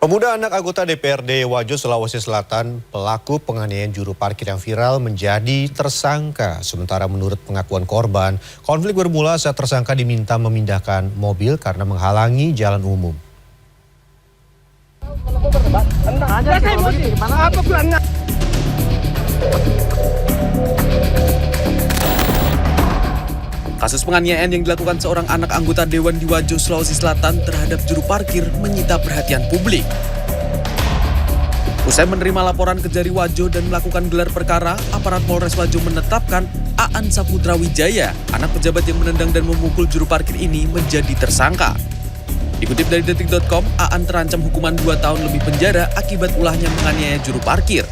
Pemuda anak anggota DPRD Wajo, Sulawesi Selatan, pelaku penganiayaan juru parkir yang viral menjadi tersangka. Sementara menurut pengakuan korban, konflik bermula saat tersangka diminta memindahkan mobil karena menghalangi jalan umum. Kasus penganiayaan yang dilakukan seorang anak anggota Dewan di Wajo, Sulawesi Selatan terhadap juru parkir menyita perhatian publik. Usai menerima laporan Kejari Wajo dan melakukan gelar perkara, aparat Polres Wajo menetapkan Aan Saputra Wijaya, anak pejabat yang menendang dan memukul juru parkir ini menjadi tersangka. Dikutip dari detik.com, Aan terancam hukuman 2 tahun lebih penjara akibat ulahnya menganiaya juru parkir.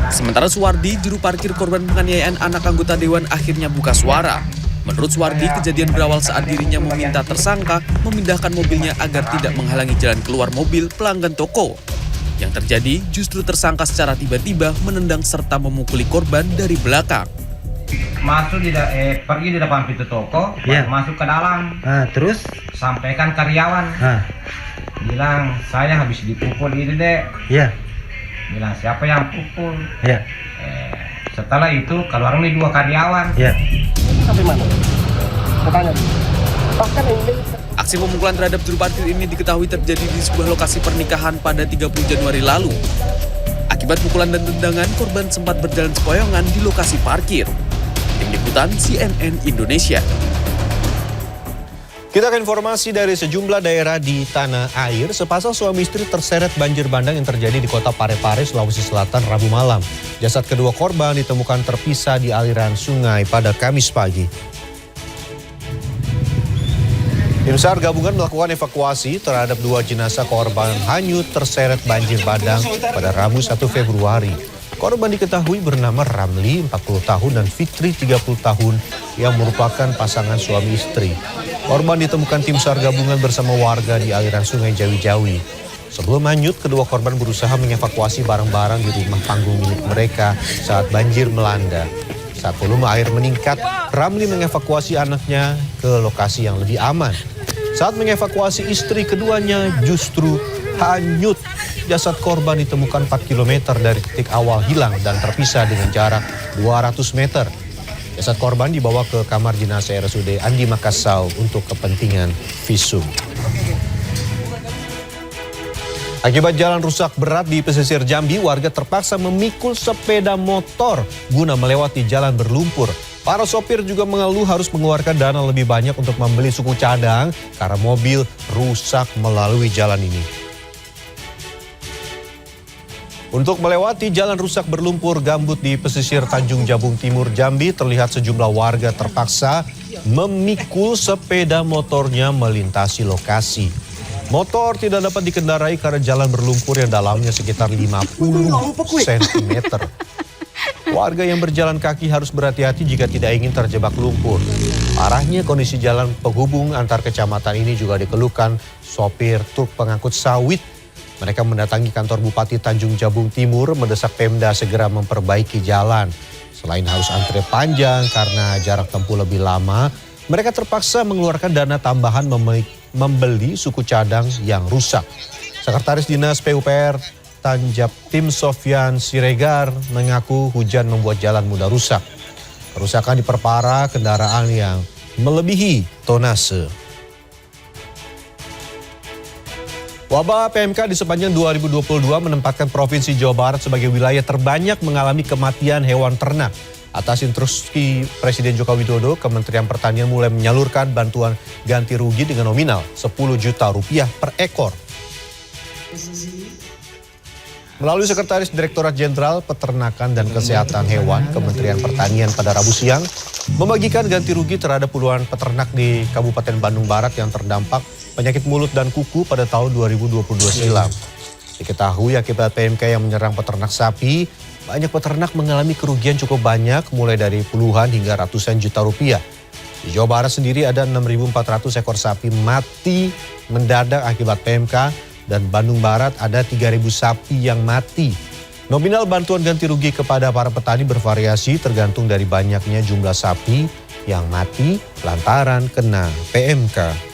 Sementara Suwardi, juru parkir korban penganiayaan anak anggota Dewan, akhirnya buka suara. Menurut Suwardi, kejadian berawal saat dirinya meminta tersangka memindahkan mobilnya agar tidak menghalangi jalan keluar mobil pelanggan toko. Yang terjadi, justru tersangka secara tiba-tiba menendang serta memukuli korban dari belakang. Pergi di depan pintu toko, masuk ke dalam. Terus? Sampaikan karyawan. Bilang, saya habis dipukul ini dek. Iya. Bilang, siapa yang pukul? Iya. Setelah itu keluar nih 2 karyawan. Iya. Sampai mana? Bertanya. Bahkan ini Aksi pemukulan terhadap juru parkir ini diketahui terjadi di sebuah lokasi pernikahan pada 30 Januari lalu. Akibat pukulan dan tendangan, korban sempat berjalan sempoyongan di lokasi parkir. Tim Liputan CNN Indonesia. Kita ke informasi dari sejumlah daerah di tanah air. Sepasang suami istri terseret banjir bandang yang terjadi di kota Parepare, Sulawesi Selatan, Rabu malam. Jasad kedua korban ditemukan terpisah di aliran sungai pada Kamis pagi. Tim SAR gabungan melakukan evakuasi terhadap 2 jenazah korban hanyut terseret banjir bandang pada Rabu 1 Februari. Korban diketahui bernama Ramli, 40 tahun, dan Fitri, 30 tahun, yang merupakan pasangan suami istri. Korban ditemukan tim SAR gabungan bersama warga di aliran sungai Jawi-Jawi. Sebelum hanyut, kedua korban berusaha mengevakuasi barang-barang di rumah panggung milik mereka saat banjir melanda. Saat volume air meningkat, Ramli mengevakuasi anaknya ke lokasi yang lebih aman. Saat mengevakuasi istri keduanya justru hanyut. Jasad korban ditemukan 4 km dari titik awal hilang dan terpisah dengan jarak 200 meter. Jasad korban dibawa ke kamar jenazah RSUD Andi Makassau untuk kepentingan visum. Akibat jalan rusak berat di pesisir Jambi, warga terpaksa memikul sepeda motor guna melewati jalan berlumpur. Para sopir juga mengeluh harus mengeluarkan dana lebih banyak untuk membeli suku cadang karena mobil rusak melalui jalan ini. Untuk melewati jalan rusak berlumpur gambut di pesisir Tanjung Jabung Timur, Jambi, terlihat sejumlah warga terpaksa memikul sepeda motornya melintasi lokasi. Motor tidak dapat dikendarai karena jalan berlumpur yang dalamnya sekitar 50 cm. Warga yang berjalan kaki harus berhati-hati jika tidak ingin terjebak lumpur. Parahnya kondisi jalan penghubung antar kecamatan ini juga dikeluhkan sopir truk pengangkut sawit. Mereka mendatangi kantor Bupati Tanjung Jabung Timur mendesak Pemda segera memperbaiki jalan. Selain harus antre panjang karena jarak tempuh lebih lama, mereka terpaksa mengeluarkan dana tambahan membeli suku cadang yang rusak. Sekretaris Dinas PUPR Tanjab Tim Sofyan Siregar mengaku hujan membuat jalan mudah rusak. Kerusakan diperparah kendaraan yang melebihi tonase. Wabah PMK di sepanjang 2022 menempatkan Provinsi Jawa Barat sebagai wilayah terbanyak mengalami kematian hewan ternak. Atas instruksi Presiden Joko Widodo, Kementerian Pertanian mulai menyalurkan bantuan ganti rugi dengan nominal 10 juta rupiah per ekor. Melalui Sekretaris Direktorat Jenderal Peternakan dan Kesehatan Hewan Kementerian Pertanian pada Rabu siang, membagikan ganti rugi terhadap puluhan peternak di Kabupaten Bandung Barat yang terdampak penyakit mulut dan kuku pada tahun 2022 silam. Diketahui akibat PMK yang menyerang peternak sapi, banyak peternak mengalami kerugian cukup banyak mulai dari puluhan hingga ratusan juta rupiah. Di Jawa Barat sendiri ada 6.400 ekor sapi mati mendadak akibat PMK dan Bandung Barat ada 3.000 sapi yang mati. Nominal bantuan ganti rugi kepada para petani bervariasi tergantung dari banyaknya jumlah sapi yang mati lantaran kena PMK.